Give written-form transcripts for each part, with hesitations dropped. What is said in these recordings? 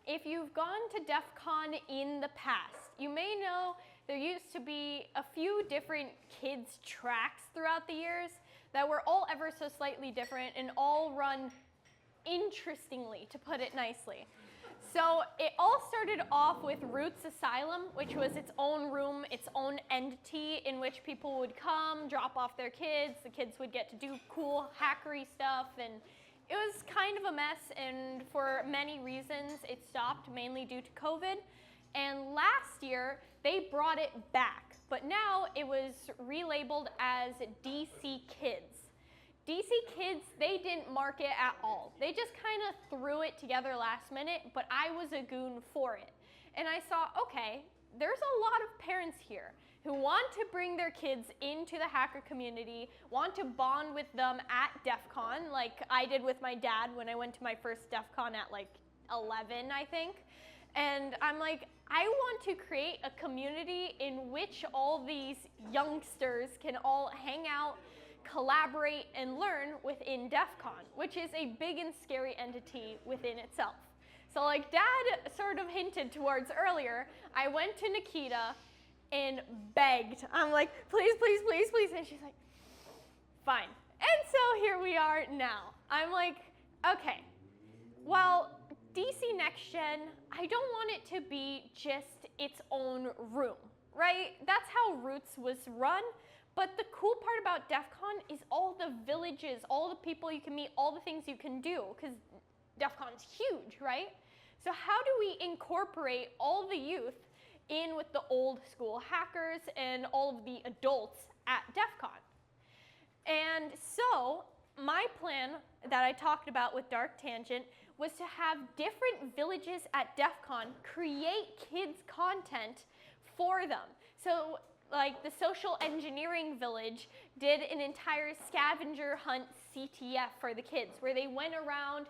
if you've gone to DEF CON in the past, you may know there used to be a few different kids tracks throughout the years that were all ever so slightly different and all run interestingly, to put it nicely. So it all started off with Roots Asylum, which was its own room, its own entity in which people would come, drop off their kids, the kids would get to do cool hackery stuff, and it was kind of a mess, and for many reasons it stopped, mainly due to COVID. And last year they brought it back, but now it was relabeled as DC Kids. DC Kids, they didn't mark it at all. They just kind of threw it together last minute, but I was a goon for it. And I saw, okay, there's a lot of parents here who want to bring their kids into the hacker community, want to bond with them at DEF CON, like I did with my dad when I went to my first DEF CON at like 11, I think. And I'm like, I want to create a community in which all these youngsters can all hang out, collaborate, and learn within DEF CON, which is a big and scary entity within itself. So like Dad sort of hinted towards earlier, I went to Nikita and begged. I'm like, please, please, please, please. And she's like, fine. And so here we are now. I'm like, okay, well, DCNextGen, I don't want it to be just its own room, right? That's how Roots was run. But the cool part about DEF CON is all the villages, all the people you can meet, all the things you can do, because DEF CON's huge, right? So how do we incorporate all the youth in with the old school hackers and all of the adults at DEF CON? And so my plan that I talked about with Dark Tangent was to have different villages at DEF CON create kids content for them. So like the social engineering village did an entire scavenger hunt CTF for the kids where they went around,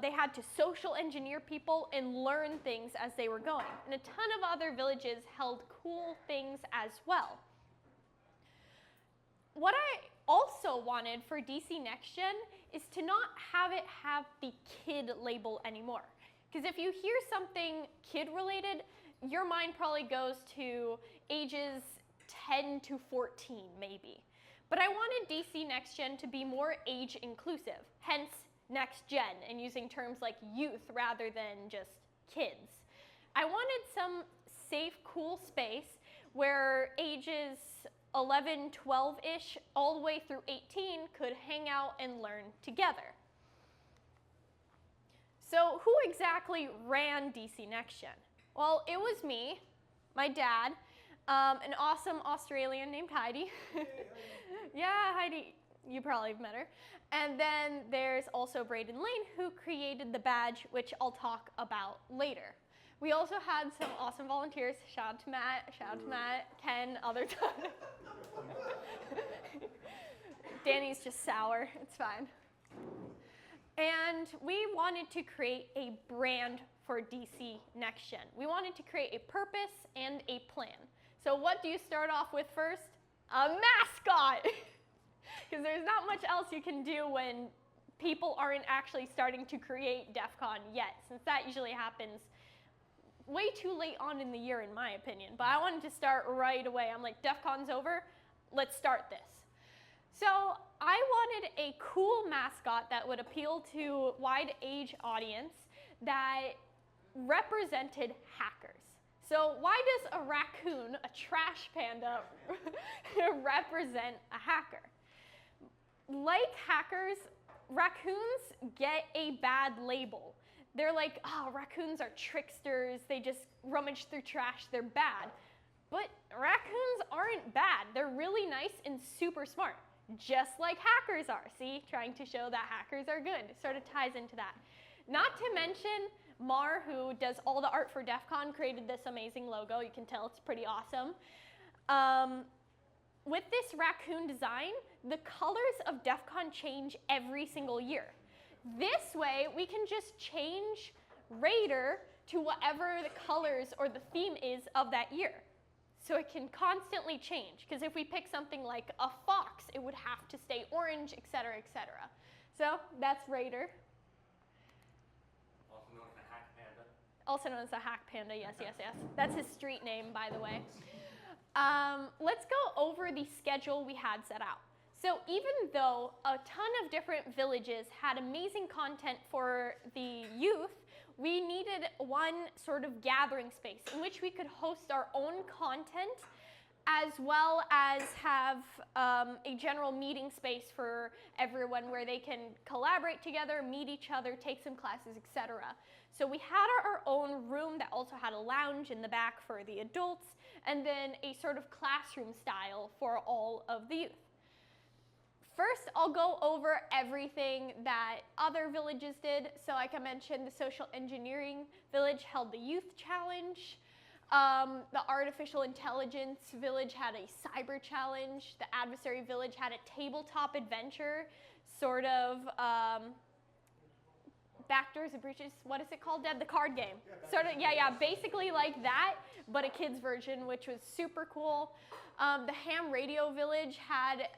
they had to social engineer people and learn things as they were going. And a ton of other villages held cool things as well. What I also wanted for DCNextGen is to not have it have the kid label anymore. Because if you hear something kid related, your mind probably goes to ages 10 to 14 maybe. But I wanted DCNextGen to be more age inclusive, hence next gen, and using terms like youth rather than just kids. I wanted some safe, cool space where ages 11, 12-ish, all the way through 18 could hang out and learn together. So who exactly ran DCNextGen? Well, it was me, my dad, an awesome Australian named Heidi. Yeah, Heidi, you probably have met her. And then there's also Braden Lane, who created the badge, which I'll talk about later. We also had some awesome volunteers. Shout out to Matt, Ken, other time. Danny's just sour, it's fine. And we wanted to create a brand for DCNextGen. We wanted to create a purpose and a plan. So what do you start off with first? A mascot! Because there's not much else you can do when people aren't actually starting to create DEF CON yet, since that usually happens way too late on in the year in my opinion. But I wanted to start right away. I'm like, DEF CON's over, let's start this. So I wanted a cool mascot that would appeal to a wide age audience that represented hackers. So why does a raccoon, a trash panda, represent a hacker? Like hackers, raccoons get a bad label. They're like, oh, raccoons are tricksters, they just rummage through trash, they're bad. But raccoons aren't bad, they're really nice and super smart, just like hackers are. See, trying to show that hackers are good, it sort of ties into that. Not to mention, Mar, who does all the art for DEF CON, created this amazing logo. You can tell it's pretty awesome. With this raccoon design, the colors of DEF CON change every single year. This way, we can just change Raider to whatever the colors or the theme is of that year. So it can constantly change, because if we pick something like a fox, it would have to stay orange, etc., etc. So that's Raider. Also known as the Hack Panda. Also known as the Hack Panda, yes, yes, yes. That's his street name, by the way. Let's go over the schedule we had set out. So even though a ton of different villages had amazing content for the youth, we needed one sort of gathering space in which we could host our own content as well as have a general meeting space for everyone where they can collaborate together, meet each other, take some classes, etc. So we had our own room that also had a lounge in the back for the adults, and then a sort of classroom style for all of the youth. First, I'll go over everything that other villages did. So like I mentioned, the social engineering village held the youth challenge. The artificial intelligence village had a cyber challenge. The adversary village had a tabletop adventure, sort of backdoors and breaches. What is it called, Deb? The card game. Sort of, yeah, basically like that, but a kid's version, which was super cool. The ham radio village had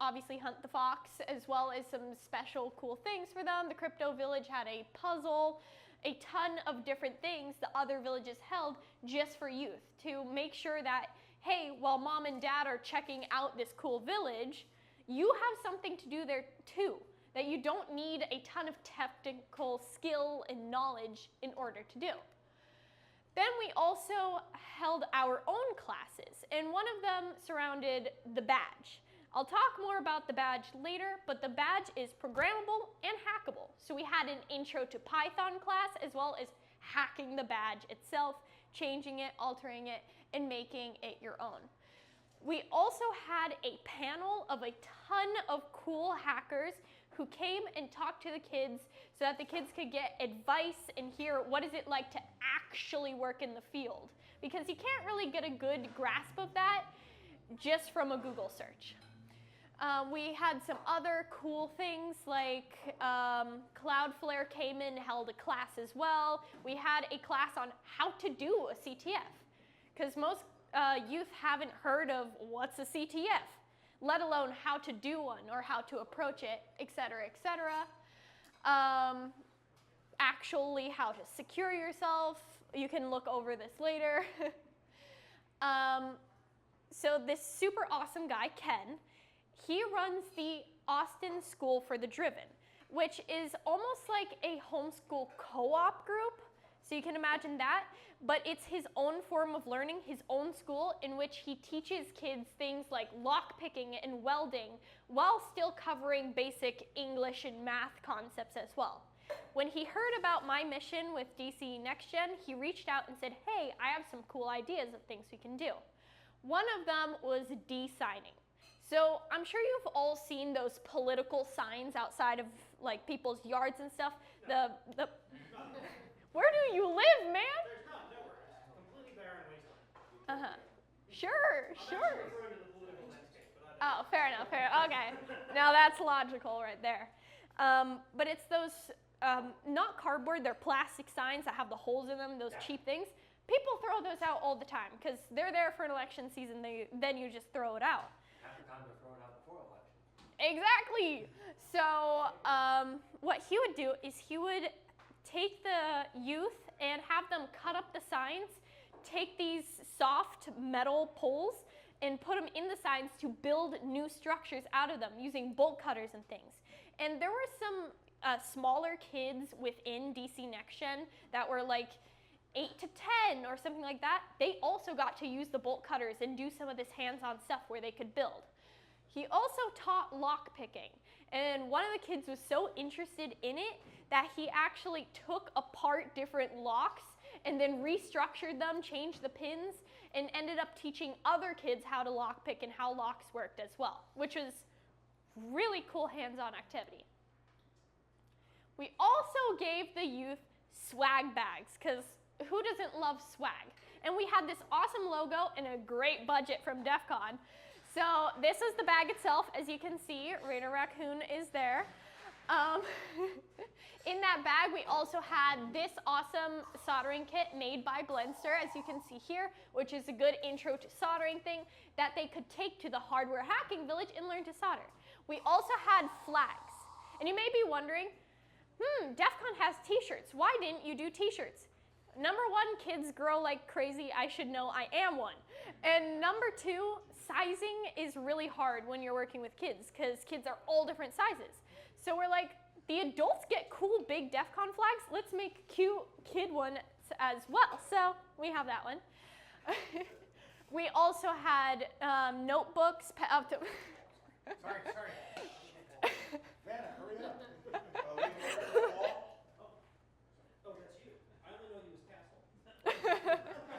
obviously Hunt the Fox, as well as some special cool things for them. The crypto village had a puzzle, a ton of different things the other villages held just for youth to make sure that, hey, while mom and dad are checking out this cool village, you have something to do there too, that you don't need a ton of technical skill and knowledge in order to do. Then we also held our own classes, and one of them surrounded the badge. I'll talk more about the badge later, but the badge is programmable and hackable. So we had an intro to Python class as well as hacking the badge itself, changing it, altering it, and making it your own. We also had a panel of a ton of cool hackers who came and talked to the kids so that the kids could get advice and hear what is it like to actually work in the field. Because you can't really get a good grasp of that just from a Google search. We had some other cool things like Cloudflare came in and held a class as well. We had a class on how to do a CTF, because most youth haven't heard of what's a CTF, let alone how to do one or how to approach it, etc., etc. Actually, how to secure yourself. You can look over this later. So this super awesome guy, Ken, he runs the Austin School for the Driven, which is almost like a homeschool co-op group. So you can imagine that, but it's his own form of learning, his own school in which he teaches kids things like lockpicking and welding while still covering basic English and math concepts as well. When he heard about my mission with DCNextGen, he reached out and said, hey, I have some cool ideas of things we can do. One of them was de-signing. So I'm sure you've all seen those political signs outside of like people's yards and stuff. Where do you live, man? There's none, nowhere. It's completely barren wasteland. Sure. I'm referring to the political landscape, but Oh, fair enough, okay. Now that's logical right there. But it's those, not cardboard, they're plastic signs that have the holes in them, those cheap things. People throw those out all the time because they're there for an election season, then you just throw it out. half the time they're thrown out before election. Exactly. So what he would do is he would take the youth and have them cut up the signs, take these soft metal poles and put them in the signs to build new structures out of them using bolt cutters and things. And there were some smaller kids within DCNextGen that were like 8 to 10 or something like that. They also got to use the bolt cutters and do some of this hands-on stuff where they could build. He also taught lock picking, and one of the kids was so interested in it that he actually took apart different locks and then restructured them, changed the pins, and ended up teaching other kids how to lockpick and how locks worked as well, which was really cool hands-on activity. We also gave the youth swag bags, because who doesn't love swag? And we had this awesome logo and a great budget from DefCon. So this is the bag itself. As you can see, Raider Raccoon is there. In that bag, we also had this awesome soldering kit made by Blendster, as you can see here, which is a good intro to soldering thing that they could take to the hardware hacking village and learn to solder. We also had flags. And you may be wondering, DefCon has t-shirts. Why didn't you do t-shirts? number one, kids grow like crazy. I should know, I am one. And number two, sizing is really hard when you're working with kids because kids are all different sizes. So we're like, the adults get cool big DefCon flags. Let's make cute kid one as well. So we have that one. We also had notebooks. Sorry. Vanna, hurry up. Oh, that's you. I only know you as Castle.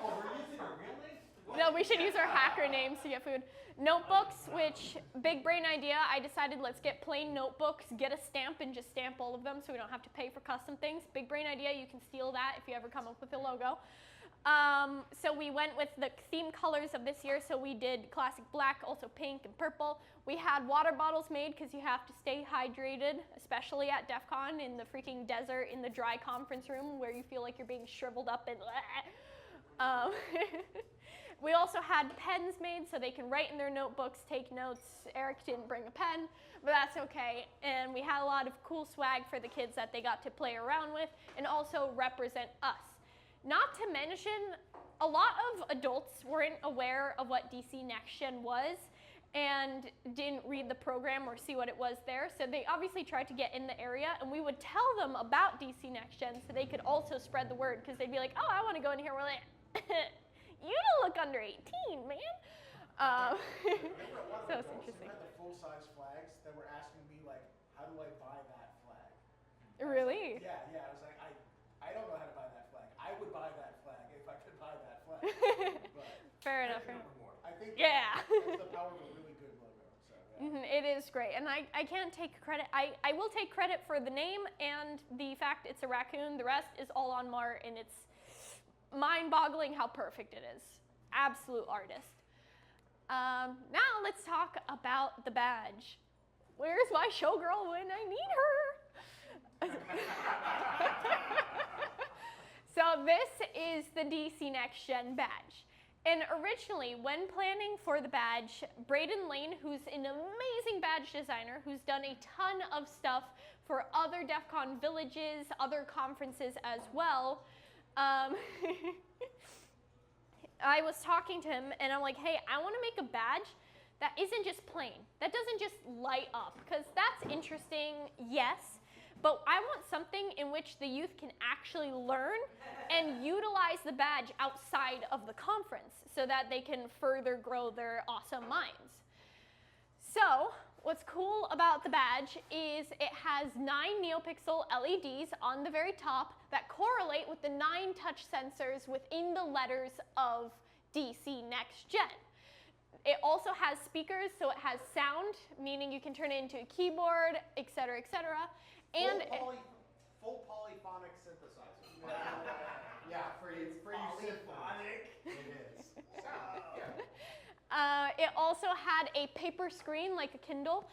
Oh, we're using our real names? No, we should use our hacker names to get food. Notebooks, which, big brain idea, I decided let's get plain notebooks, get a stamp, and just stamp all of them so we don't have to pay for custom things. Big brain idea, you can steal that if you ever come up with a logo. So we went with the theme colors of this year, so we did classic black, also pink and purple. We had water bottles made because you have to stay hydrated, especially at DefCon in the freaking desert in the dry conference room where you feel like you're being shriveled up and We also had pens made so they can write in their notebooks, take notes. Eric didn't bring a pen, but that's okay. And we had a lot of cool swag for the kids that they got to play around with and also represent us. Not to mention, a lot of adults weren't aware of what DCNextGen was and didn't read the program or see what it was there. So they obviously tried to get in the area, and we would tell them about DCNextGen so they could also spread the word, because they'd be like, oh, I want to go in here. We're like, you don't look under 18, man. So it's interesting. Had the full-size flags that were asking me, like, how do I buy that flag? Really? Yeah. I was like, I don't know how to buy that flag. I would buy that flag if I could buy that flag. But Fair enough. I think Yeah. that's the power of a really good logo. So, yeah. It is great, and I can't take credit. I will take credit for the name and the fact it's a raccoon. The rest is all on Mart, and it's mind-boggling how perfect it is. Absolute artist. Now let's talk about the badge. Where's my showgirl when I need her? So this is the DCNextGen badge. And originally, when planning for the badge, Braden Lane, who's an amazing badge designer, who's done a ton of stuff for other DefCon villages, other conferences as well, I was talking to him and I'm like, hey, I want to make a badge that isn't just plain, that doesn't just light up, because that's interesting, yes, but I want something in which the youth can actually learn and utilize the badge outside of the conference so that they can further grow their awesome minds. So what's cool about the badge is it has 9 NeoPixel LEDs on the very top that correlate with the 9 touch sensors within the letters of DCNextGen. It also has speakers, so it has sound, meaning you can turn it into a keyboard, etc., etc. And full polyphonic synthesizer. Yeah, for you polyphonic. It is. It also had a paper screen like a Kindle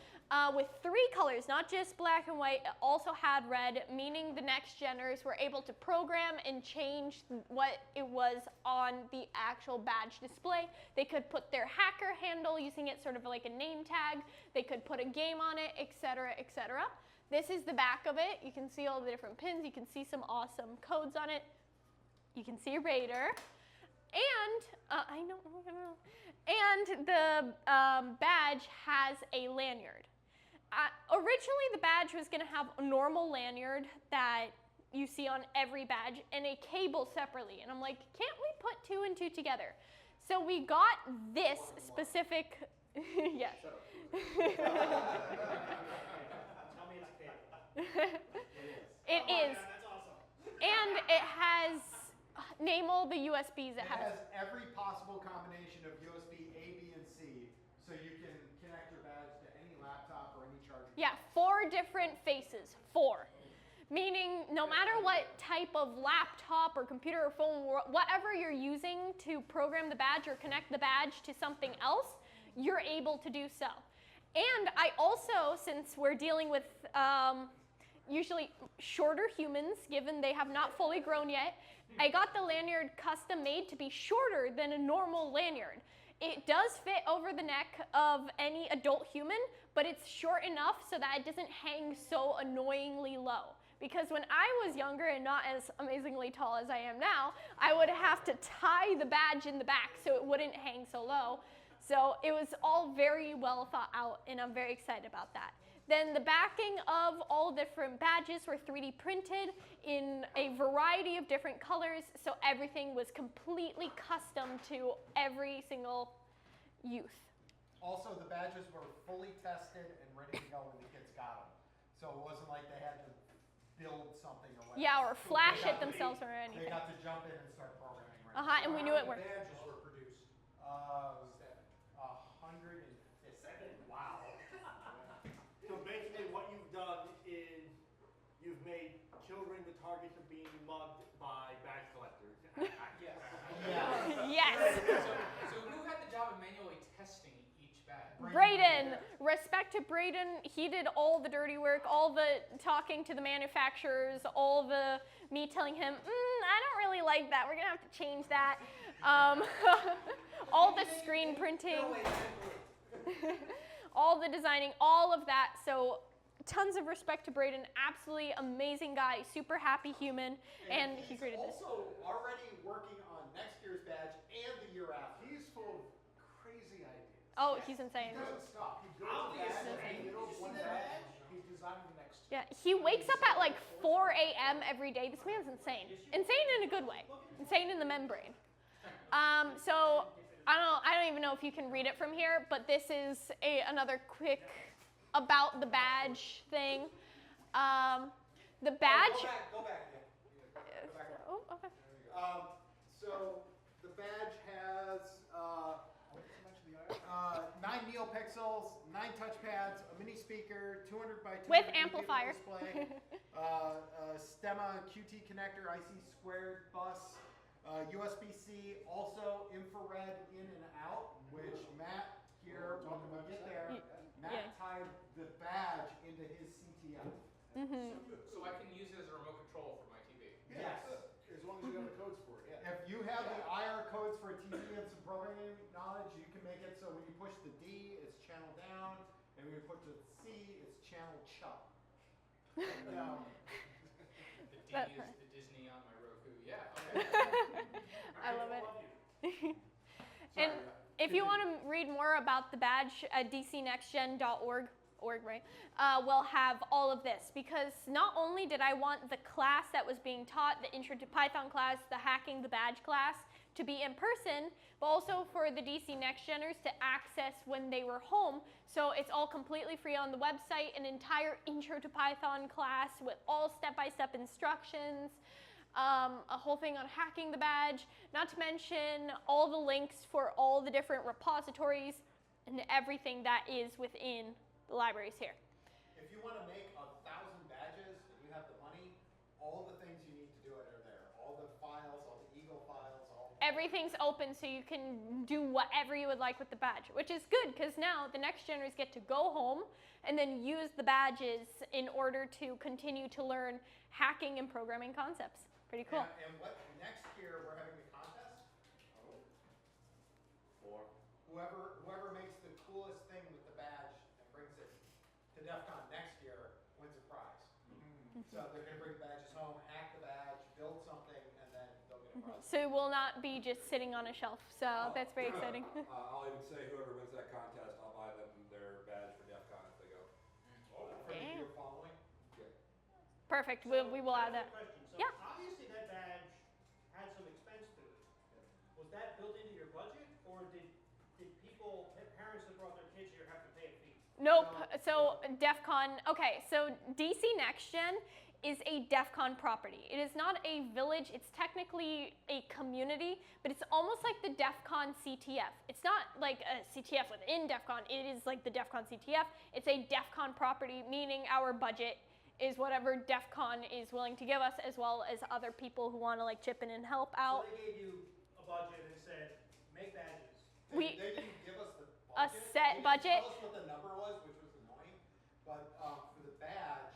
with 3 colors, not just black and white. It also had red, meaning the next geners were able to program and change what it was on the actual badge display. They could put their hacker handle using it sort of like a name tag. They could put a game on it, etc., etc. This is the back of it. You can see all the different pins. You can see some awesome codes on it. You can see a Raider. And, And the badge has a lanyard. Originally, the badge was going to have a normal lanyard that you see on every badge and a cable separately. And I'm like, can't we put 2 and 2 together? So we got this specific, yes. Tell me it's a cable. It is. That's awesome. And it has, name all the USBs it has. It has every possible combination of USB A, B, and C, so you can connect your badge to any laptop or any charger. Yeah, 4 different faces, 4. Meaning no matter what type of laptop or computer or phone, whatever you're using to program the badge or connect the badge to something else, you're able to do so. And I also, since we're dealing with usually shorter humans, given they have not fully grown yet, I got the lanyard custom made to be shorter than a normal lanyard. It does fit over the neck of any adult human, but it's short enough so that it doesn't hang so annoyingly low. because when I was younger and not as amazingly tall as I am now, I would have to tie the badge in the back so it wouldn't hang so low. So it was all very well thought out, and I'm very excited about that. Then the backing of all different badges were 3D printed in a variety of different colors, so everything was completely custom to every single youth. Also, the badges were fully tested and ready to go when the kids got them. So it wasn't like they had to build something or whatever. Yeah, or flash They it got to- themselves or They anything. got to jump in and start programming right And we knew it worked. Badges were produced. 150. Wow. So basically what you've done is you've made children the targets of being mugged by badge collectors. Yeah. Yes. So who had the job of manually testing each badge? Brayden, respect to Brayden, he did all the dirty work, all the talking to the manufacturers, all the me telling him, I don't really like that, we're gonna have to change that. All the screen printing, all the designing, all of that. So tons of respect to Brayden, absolutely amazing guy, super happy human, and he created this. Also already working on next year's badge and the year after. He's full of crazy ideas. Oh, he's insane. He doesn't stop. He builds How a do you badge, say- he builds you one see that badge, badge? he's designing the next. Yeah, he wakes up at like 4 a.m. every day. This man's insane. Insane in a good way. Insane in the membrane. So I don't even know if you can read it from here, but this is another quick about the badge thing. The badge. Go back again. Go back. Oh, okay. So the badge has 9 neopixels, 9 touchpads, a mini speaker, 200 by 200 With computer amplifier. display, Stemma QT connector, IC squared bus, USB-C, also infrared in and out, which Matt here, when we get there, Matt yeah. tied the badge into his CTF. So I can use it as a remote control for my TV. Yes. As long as you have the codes for it, yeah. If you have the IR codes for a TV and some programming knowledge, you can make it so when you push the D, it's channel down, and when you push the C, it's channel chop. And, The D That is part. the Disney on my Roku. Yeah. Okay. I love it. sorry, And if you want to read more about the badge, DCNextGen.org, right, will have all of this, because not only did I want the class that was being taught, the Intro to Python class, the Hacking the Badge class, to be in person, but also for the DC Next Geners to access when they were home. So it's all completely free on the website, an entire Intro to Python class with all step-by-step instructions, a whole thing on hacking the badge, not to mention all the links for all the different repositories and everything that is within the libraries here. if you want to make 1,000 badges and you have the money, all the things you need to do it are there. All the files, all the Eagle files, all Everything's open, so you can do whatever you would like with the badge, which is good, because now the next geners get to go home and then use the badges in order to continue to learn hacking and programming concepts. Pretty cool. And what next year we're having the contest. Whoever makes the coolest thing with the badge and brings it to DefCon next year wins a prize. So they're gonna bring the badges home, hack the badge, build something, and then they'll get a prize. So it will not be just sitting on a shelf. So that's very exciting. I'll even say whoever wins that contest, I'll buy them their badge for DefCon if they go. For the Damn. year following. Perfect. We will add that. Question. So Yeah. obviously that badge had some expense to it. Was that built into your budget, or did people, parents that brought their kids here have to pay a fee? Nope. So DefCon. Okay. So DC Next Gen is a DefCon property. It is not a village. It's technically a community, but it's almost like the DefCon CTF. It's not like a CTF within DefCon. It is like the DefCon CTF. It's a DefCon property, meaning our budget is whatever DefCon is willing to give us, as well as other people who want to like chip in and help out. So they gave you a budget and said, make badges. We- They didn't give us the A budget. set They didn't budget? tell us what the number was, which was annoying. But for the badge,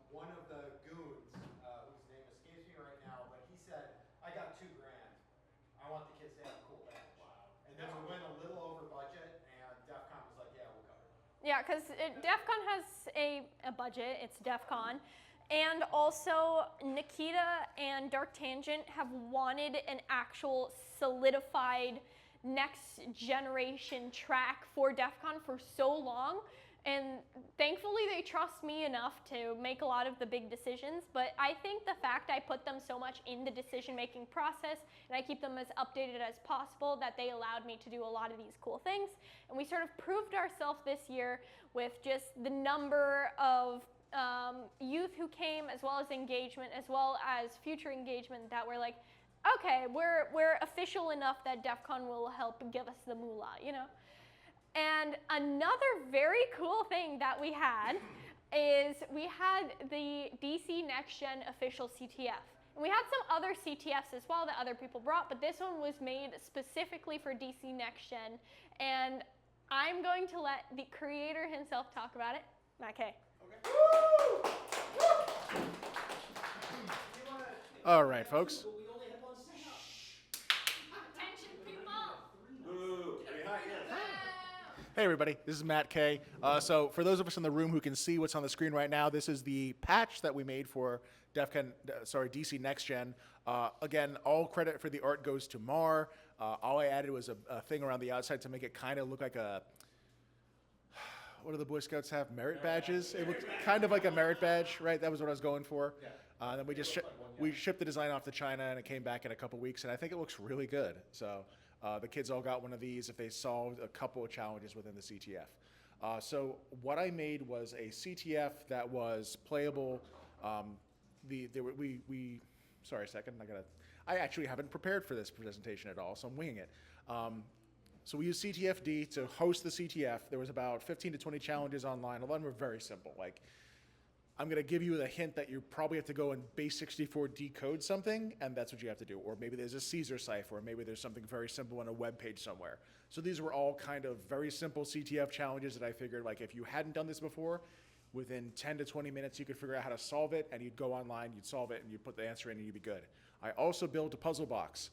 one of the goons, whose name escapes me right now, but he said, I got $2,000. I want the kids to have a cool badge. And then we went a little over budget, and DefCon was like, yeah, we'll cover it. Yeah, because DefCon has a budget. It's DefCon. And also, Nikita and Dark Tangent have wanted an actual solidified next generation track for DefCon for so long. And thankfully, they trust me enough to make a lot of the big decisions. But I think the fact I put them so much in the decision-making process and I keep them as updated as possible that they allowed me to do a lot of these cool things. And we sort of proved ourselves this year with just the number of youth who came, as well as engagement, as well as future engagement, that we're like, okay, we're official enough that DefCon will help give us the moolah, you know? And another very cool thing that we had is we had the DCNextGen official CTF. And we had some other CTFs as well that other people brought, but this one was made specifically for DCNextGen. And I'm going to let the creator himself talk about it, Matt K. All right, folks. We only had one set up. Attention, people! Boo. Hey everybody, this is Matt K. So for those of us in the room who can see what's on the screen right now, this is the patch that we made for DCNextGen. Again, all credit for the art goes to Mar. All I added was a thing around the outside to make it kind of look like a, what do the Boy Scouts have? Merit badges? It looked kind of like a merit badge, right? That was what I was going for. Then we just we shipped the design off to China and it came back in a couple weeks, and I think it looks really good. So the kids all got one of these if they solved a couple of challenges within the CTF. So what I made was a CTF that was playable. Sorry a second, I actually haven't prepared for this presentation at all, so I'm winging it. So we used CTFD to host the CTF. There was about 15 to 20 challenges online. A lot of them were very simple. Like, I'm going to give you the hint that you probably have to go and base 64 decode something, and that's what you have to do. Or maybe there's a Caesar cipher, or maybe there's something very simple on a web page somewhere. So these were all kind of very simple CTF challenges that I figured, like, if you hadn't done this before, within 10 to 20 minutes, you could figure out how to solve it, and you'd go online, you'd solve it, and you'd put the answer in, and you'd be good. I also built a puzzle box.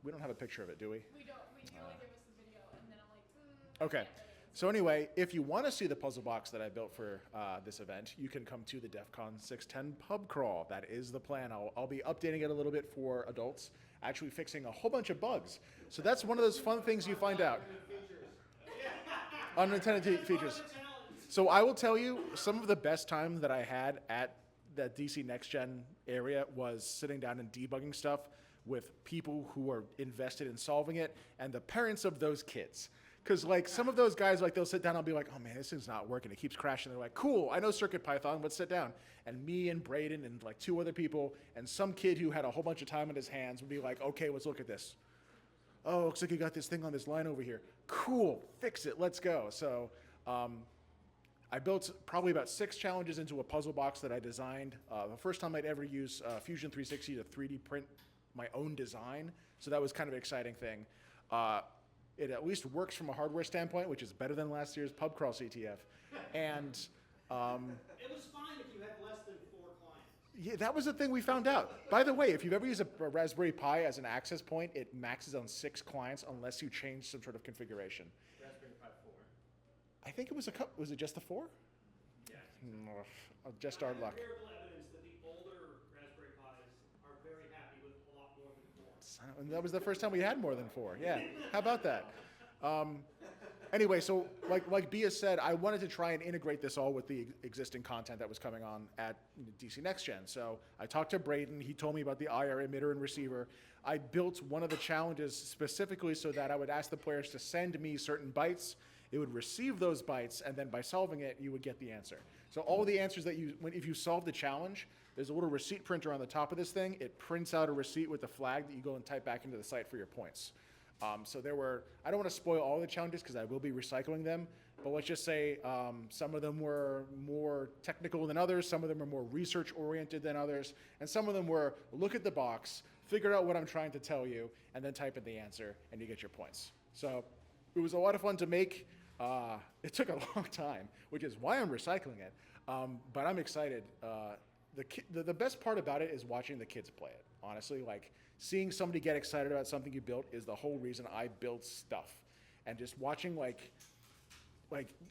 We don't have a picture of it, do we? We don't. You only give us the video, and then I'm like, Okay. So anyway, if you want to see the puzzle box that I built for this event, you can come to the DefCon 610 pub crawl. That is the plan. I'll be updating it a little bit for adults, actually fixing a whole bunch of bugs. So that's one of those fun things you find out. Unintended features. So I will tell you, some of the best time that I had at that DCNextGen area was sitting down and debugging stuff with people who are invested in solving it and the parents of those kids. Because like some of those guys, like they'll sit down and I'll be like, oh man, this thing's not working. It keeps crashing. They're like, cool, I know CircuitPython, let's sit down. And me and Braden and like two other people and some kid who had a whole bunch of time on his hands would be like, okay, let's look at this. Oh, looks like you got this thing on this line over here. Cool, fix it, let's go. So I built probably about 6 challenges into a puzzle box that I designed. The first time I'd ever use Fusion 360 to 3D print my own design. So that was kind of an exciting thing. It at least works from a hardware standpoint, which is better than last year's pub crawl CTF. And It was fine if you had less than 4 clients. yeah, that was the thing we found out. By the way, if you've ever used a Raspberry Pi as an access point, it maxes on 6 clients unless you change some sort of configuration. Raspberry Pi 4. I think it was was it just the 4? Yeah. Just our luck. Empirical evidence that the older Raspberry Pis are very happy with a lot more than 4. And that was the first time we had more than 4. Yeah, how about that? Anyway, so like Bia said, I wanted to try and integrate this all with the existing content that was coming on at DCNextGen. So I talked to Braden. He told me about the IR emitter and receiver. I built one of the challenges specifically so that I would ask the players to send me certain bytes. It would receive those bytes, and then by solving it, you would get the answer. So all the answers that if you solve the challenge, there's a little receipt printer on the top of this thing. It prints out a receipt with the flag that you go and type back into the site for your points. So there were, I don't want to spoil all the challenges because I will be recycling them, but let's just say some of them were more technical than others, some of them were more research oriented than others, and some of them were look at the box, figure out what I'm trying to tell you, and then type in the answer, and you get your points. So it was a lot of fun to make. It took a long time, which is why I'm recycling it, but I'm excited. The best part about it is watching the kids play it, honestly. Like, seeing somebody get excited about something you built is the whole reason I build stuff. And just watching, like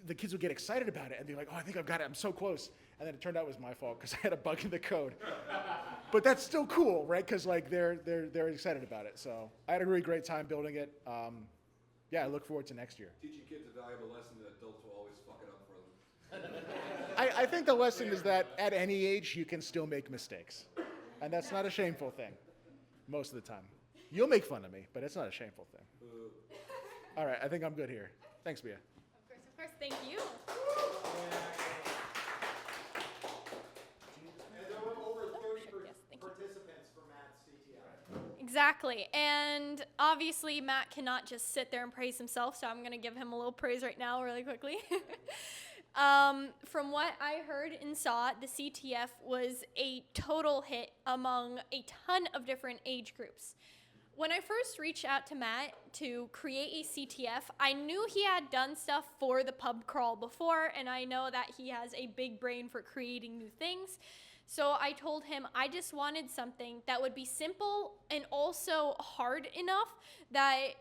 the kids would get excited about it and be like, oh, I think I've got it, I'm so close. And then it turned out it was my fault because I had a bug in the code. But that's still cool, right? Because like they're excited about it. So I had a really great time building it. Yeah, I look forward to next year. Teaching kids a valuable lesson that adults will always fuck it up for them. I think the lesson is that at any age you can still make mistakes. And that's not a shameful thing most of the time. You'll make fun of me, but it's not a shameful thing. All right, I think I'm good here. Thanks, Bia. Of course, thank you. And there were over 30 Yes, thank you. participants for Matt's CTF. Exactly. And obviously, Matt cannot just sit there and praise himself, so I'm going to give him a little praise right now really quickly. From what I heard and saw, the CTF was a total hit among a ton of different age groups. When I first reached out to Matt to create a CTF, I knew he had done stuff for the pub crawl before, and I know that he has a big brain for creating new things. So I told him I just wanted something that would be simple and also hard enough that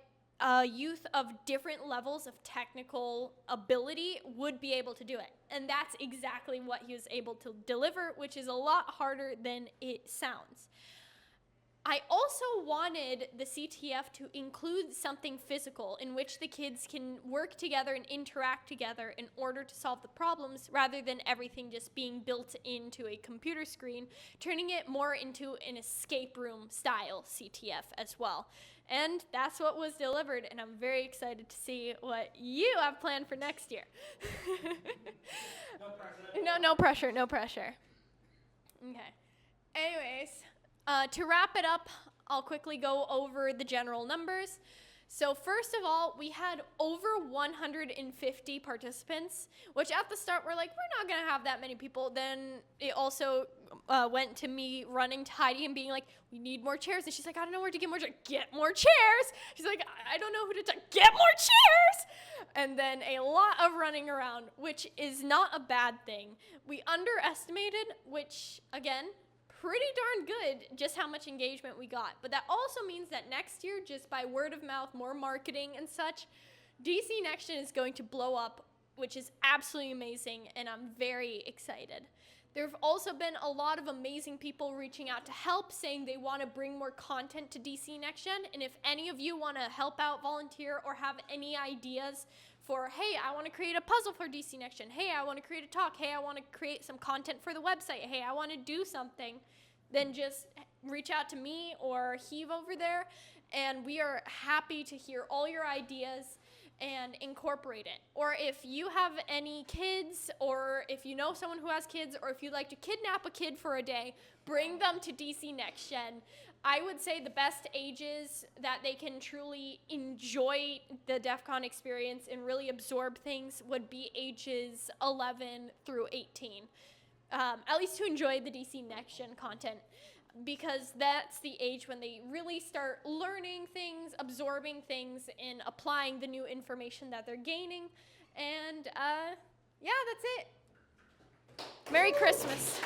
youth of different levels of technical ability would be able to do it. And that's exactly what he was able to deliver, which is a lot harder than it sounds. I also wanted the CTF to include something physical in which the kids can work together and interact together in order to solve the problems rather than everything just being built into a computer screen, turning it more into an escape room style CTF as well. And that's what was delivered, and I'm very excited to see what you have planned for next year. No pressure, no pressure. Okay. Anyways, to wrap it up, I'll quickly go over the general numbers. So first of all, we had over 150 participants, which at the start we're like, we're not gonna have that many people. Then it also went to me running to Heidi and being like, we need more chairs. And she's like, I don't know where to get more chairs. Get more chairs. She's like, I don't know who to get more chairs. And then a lot of running around, which is not a bad thing. We underestimated, which again, pretty darn good, just how much engagement we got. But that also means that next year, just by word of mouth, more marketing and such, DCNextGen is going to blow up, which is absolutely amazing, and I'm very excited. There have also been a lot of amazing people reaching out to help, saying they want to bring more content to DCNextGen, and if any of you want to help out, volunteer, or have any ideas for, hey, I want to create a puzzle for DCNextGen, hey, I want to create a talk, hey, I want to create some content for the website, hey, I want to do something, then just reach out to me or Heave over there, and we are happy to hear all your ideas and incorporate it. Or if you have any kids, or if you know someone who has kids, or if you'd like to kidnap a kid for a day, bring them to DCNextGen. I would say the best ages that they can truly enjoy the DefCon experience and really absorb things would be ages 11 through 18. At least to enjoy the DCNextGen content, because that's the age when they really start learning things, absorbing things, and applying the new information that they're gaining. And yeah, that's it. Merry Christmas.